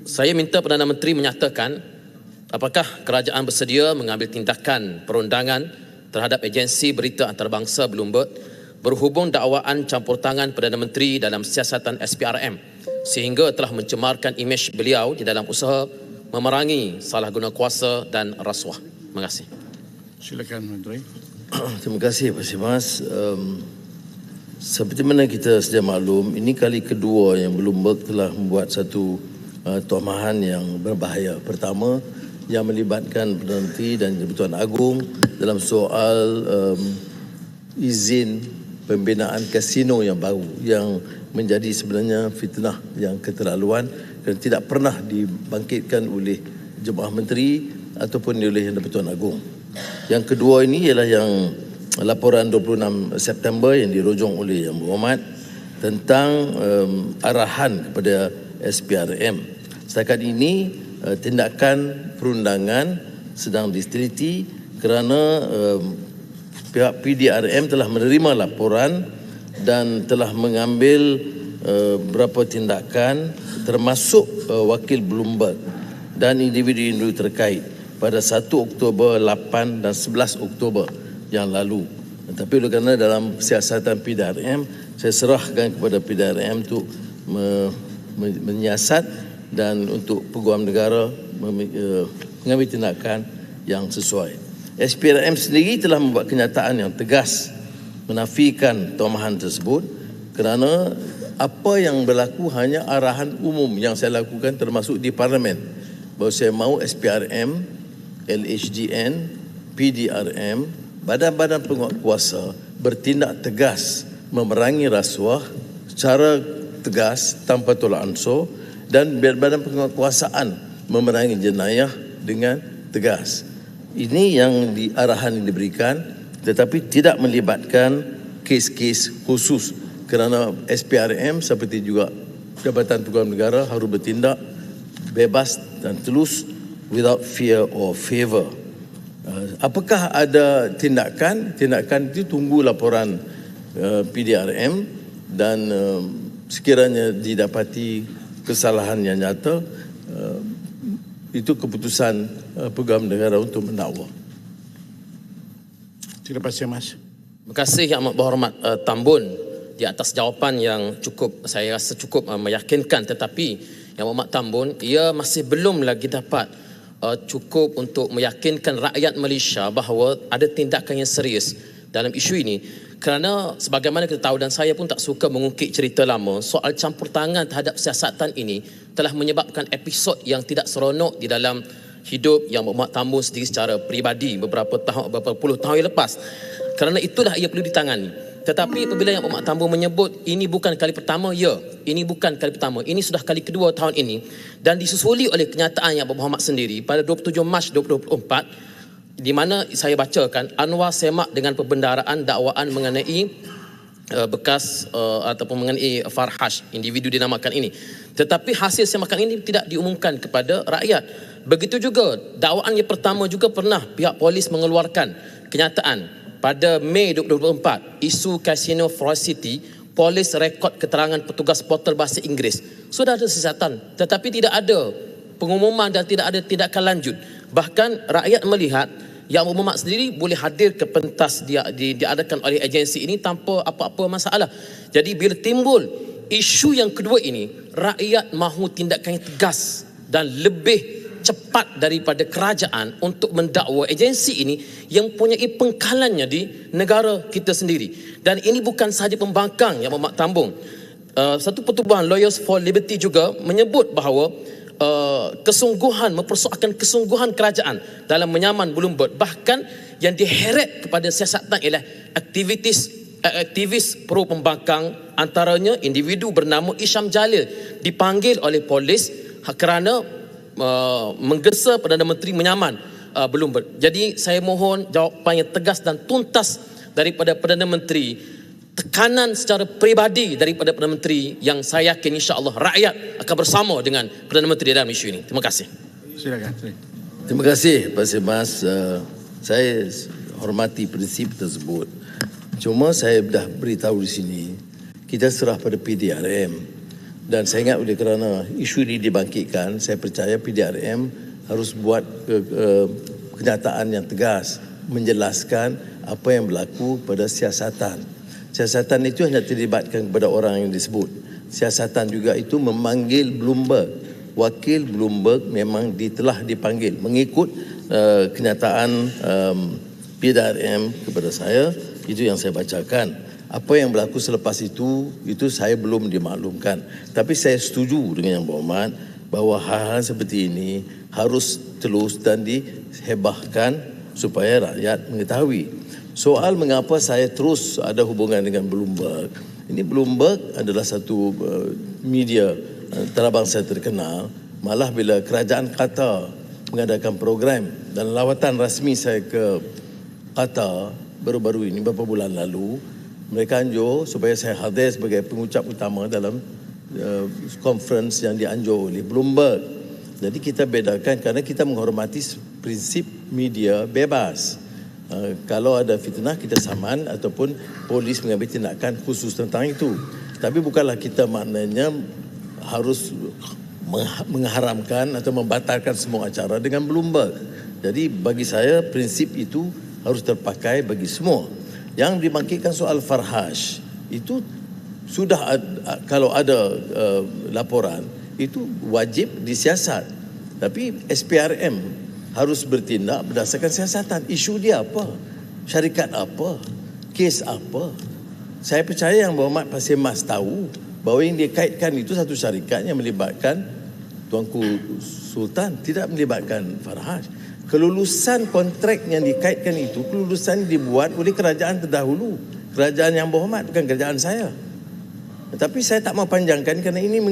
Saya minta Perdana Menteri menyatakan apakah kerajaan bersedia mengambil tindakan perundangan terhadap agensi berita antarabangsa Bloomberg berhubung dakwaan campur tangan Perdana Menteri dalam siasatan SPRM sehingga telah mencemarkan imej beliau di dalam usaha memerangi salah guna kuasa dan rasuah. Terima kasih. Silakan Menteri. Terima kasih Pak Simas. Seperti mana kita sedia maklum, ini kali kedua yang Bloomberg telah membuat satu tomahan yang berbahaya. Pertama, yang melibatkan Perdana Menteri dan Jabatan Agung dalam soal izin pembinaan kasino yang baru yang menjadi sebenarnya fitnah yang keterlaluan dan tidak pernah dibangkitkan oleh Jemaah Menteri ataupun oleh Jabatan Agung. Yang kedua ini ialah yang laporan 26 September yang dirojong oleh Yang Berhormat tentang arahan kepada SPRM. Setakat ini tindakan perundangan sedang diteliti kerana pihak PDRM telah menerima laporan dan telah mengambil beberapa tindakan termasuk wakil Bloomberg dan individu-individu terkait pada 1 Oktober, 8 dan 11 Oktober yang lalu. Tetapi oleh kerana dalam siasatan PDRM, saya serahkan kepada PDRM untuk menyiasat dan untuk peguam negara mengambil tindakan yang sesuai. SPRM sendiri telah membuat kenyataan yang tegas menafikan tomahan tersebut kerana apa yang berlaku hanya arahan umum yang saya lakukan termasuk di Parlimen bahawa saya mahu SPRM, LHDN, PDRM, badan-badan penguat kuasa bertindak tegas memerangi rasuah secara tegas tanpa tolak ansur dan badan penguasaan memerangi jenayah dengan tegas. Ini yang arahan yang diberikan tetapi tidak melibatkan kes-kes khusus kerana SPRM seperti juga Jabatan Peguam Negara harus bertindak bebas dan telus without fear or favour. Apakah ada tindakan? Tindakan itu tunggu laporan PDRM dan sekiranya didapati kesalahan yang nyata, itu keputusan Peguam Negara untuk mendakwa. Terima kasih Mas. Terima kasih Yang Amat Berhormat Tambun di atas jawapan yang saya rasa cukup meyakinkan, tetapi Yang Amat Tambun, ia masih belum lagi dapat cukup untuk meyakinkan rakyat Malaysia bahawa ada tindakan yang serius dalam isu ini. Kerana sebagaimana kita tahu dan saya pun tak suka mengungkit cerita lama, soal campur tangan terhadap siasatan ini telah menyebabkan episod yang tidak seronok di dalam hidup Yang Berhormat Tambun sendiri secara peribadi beberapa puluh tahun yang lepas. Kerana itulah ia perlu ditangani. Tetapi apabila Yang Berhormat Tambun menyebut ini bukan kali pertama, ya, ini bukan kali pertama, ini sudah kali kedua tahun ini dan disusuli oleh kenyataan Yang Berhormat sendiri pada 27 Mac 2024 di mana saya bacakan Anwar semak dengan pembendaraan dakwaan mengenai bekas ataupun mengenai Farhash, individu dinamakan ini. Tetapi hasil semakan ini tidak diumumkan kepada rakyat. Begitu juga dakwaan yang pertama juga pernah pihak polis mengeluarkan kenyataan pada Mei 2024, isu Casino Forest City, polis rekod keterangan petugas portal bahasa Inggeris. Sudah ada siasatan tetapi tidak ada pengumuman dan tidak ada tindakan lanjut. Bahkan rakyat melihat Yang Berhormat sendiri boleh hadir ke pentas diadakan oleh agensi ini tanpa apa-apa masalah. Jadi bila timbul isu yang kedua ini, rakyat mahu tindakan yang tegas dan lebih cepat daripada kerajaan untuk mendakwa agensi ini yang mempunyai pengkalannya di negara kita sendiri. Dan ini bukan sahaja pembangkang Yang Berhormat Tambun. Satu pertubuhan Lawyers for Liberty juga menyebut bahawa mempersoalkan kesungguhan kerajaan dalam menyaman Bloomberg. Bahkan yang diheret kepada siasatan ialah aktivis pro pembangkang, antaranya individu bernama Isham Jalil dipanggil oleh polis kerana menggesa Perdana Menteri menyaman Bloomberg. Jadi saya mohon jawapan yang tegas dan tuntas daripada Perdana Menteri, tekanan secara peribadi daripada Perdana Menteri yang saya yakin insya-Allah rakyat akan bersama dengan Perdana Menteri dalam isu ini. Terima kasih. Silakan. Terima kasih Pak Simas. Saya hormati prinsip tersebut. Cuma saya dah beritahu di sini, kita serah pada PDRM Dan saya ingat oleh kerana isu ini dibangkitkan, saya percaya PDRM harus buat kenyataan yang tegas, menjelaskan apa yang berlaku pada siasatan. Siasatan itu hanya terlibatkan kepada orang yang disebut. Siasatan juga itu memanggil Bloomberg. Wakil Bloomberg memang telah dipanggil mengikut kenyataan PDRM kepada saya. Itu yang saya bacakan. Apa yang berlaku selepas itu saya belum dimaklumkan. Tapi saya setuju dengan Yang Berhormat bahawa hal-hal seperti ini harus terus dan dihebahkan supaya rakyat mengetahui. Soal mengapa saya terus ada hubungan dengan Bloomberg. Ini Bloomberg adalah satu media antarabangsa terkenal. Malah bila kerajaan Qatar mengadakan program dan lawatan rasmi saya ke Qatar baru-baru ini beberapa bulan lalu, mereka anjur supaya saya hadir sebagai pengucap utama dalam conference yang dianjur oleh Bloomberg. Jadi kita bedakan kerana kita menghormati prinsip media bebas. Kalau ada fitnah kita saman ataupun polis mengambil tindakan khusus tentang itu. Tapi bukanlah kita maknanya harus mengharamkan atau membatalkan semua acara dengan Bloomberg. Jadi bagi saya prinsip itu harus terpakai bagi semua. Yang dibangkitkan soal Farhaj itu sudah kalau ada laporan itu wajib disiasat. Tapi SPRM harus bertindak berdasarkan siasatan. Isu dia apa? Syarikat apa? Kes apa? Saya percaya Yang Berhormat Pasir Mas tahu bahawa yang dikaitkan itu satu syarikat yang melibatkan Tuanku Sultan, tidak melibatkan Farhaj. Kelulusan kontrak yang dikaitkan itu, kelulusan dibuat oleh kerajaan terdahulu. Kerajaan Yang Berhormat, bukan kerajaan saya. Tapi saya tak mau panjangkan kerana ini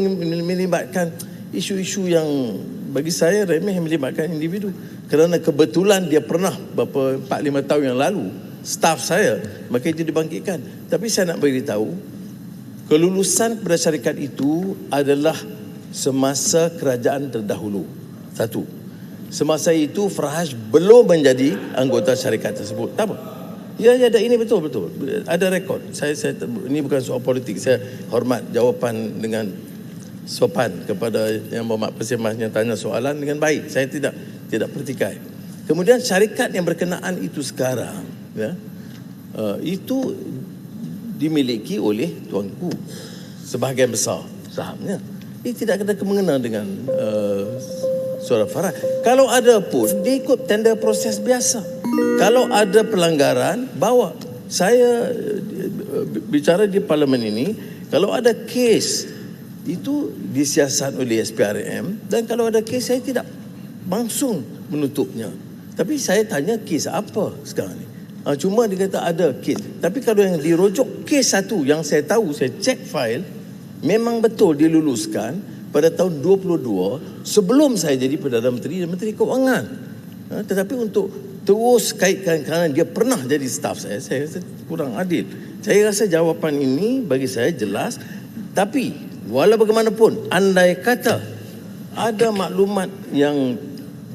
melibatkan isu-isu yang bagi saya remeh, yang melibatkan individu. Kerana kebetulan dia pernah beberapa 4-5 tahun yang lalu staf saya, maka itu dibangkitkan. Tapi saya nak beritahu, kelulusan kepada syarikat itu adalah semasa kerajaan terdahulu. Satu. Semasa itu Farhaj belum menjadi anggota syarikat tersebut. Tak apa. Ya, ada ini betul. Ada rekod. Saya ini bukan soal politik. Saya hormat jawapan dengan sopan kepada Yang Berhormat Pasir Mas yang tanya soalan dengan baik. Saya tidak pertikai. Kemudian syarikat yang berkenaan itu sekarang, ya, itu dimiliki oleh tuanku sebahagian besar sahamnya. Ini tidak ada kemengena dengan Saudara Farhaj. Kalau ada pun, dia ikut tender proses biasa. Kalau ada pelanggaran, bawa. Saya bicara di parlimen ini, kalau ada kes, itu disiasat oleh SPRM. Dan kalau ada kes, saya tidak langsung menutupnya. Tapi saya tanya kes apa sekarang ni? Cuma dia kata ada kes. Tapi kalau yang dirujuk kes satu, yang saya tahu, saya cek file, memang betul diluluskan pada tahun 22 sebelum saya jadi Perdana Menteri dan Menteri Keuangan. Tetapi untuk terus kaitkan kerana dia pernah jadi staf saya rasa kurang adil. Saya rasa jawapan ini bagi saya jelas. Tapi walau bagaimanapun, andai kata ada maklumat yang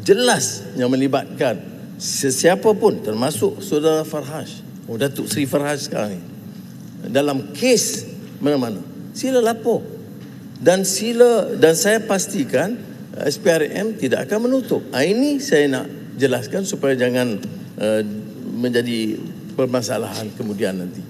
jelas yang melibatkan sesiapa pun termasuk Saudara Farhaj, Datuk Seri Farhaj sekarang ni, dalam kes mana-mana, sila lapor. Dan saya pastikan SPRM tidak akan menutup. Ini saya nak jelaskan supaya jangan menjadi permasalahan kemudian nanti.